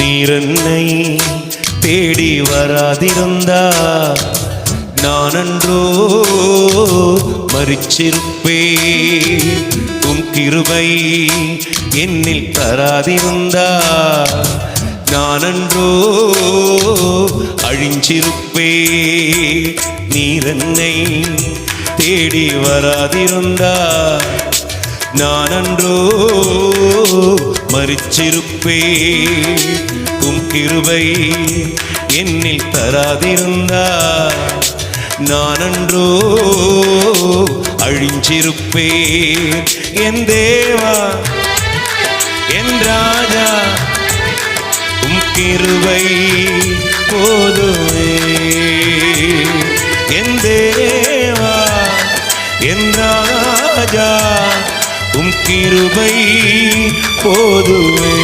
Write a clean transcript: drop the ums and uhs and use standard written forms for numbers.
நீரென்னை தேடி வராதிருந்தா நானன்றோ மரிச்சிருப்பே. உம் கிருபை என்னில் தராதிருந்தா நானன்றோ அழிஞ்சிருப்பே. நீரென்னை தேடி வராதிருந்தா நானன்றோ மரிச்சிருப்பே. உம் கிருபை என்னில் தராதிருந்தா நானன்றோ அழிஞ்சிருப்பே. என் தேவா என் ராஜா உம் கிருபை போதுமே. என் தேவா என் ராஜா உம் கிருபை போதுமே.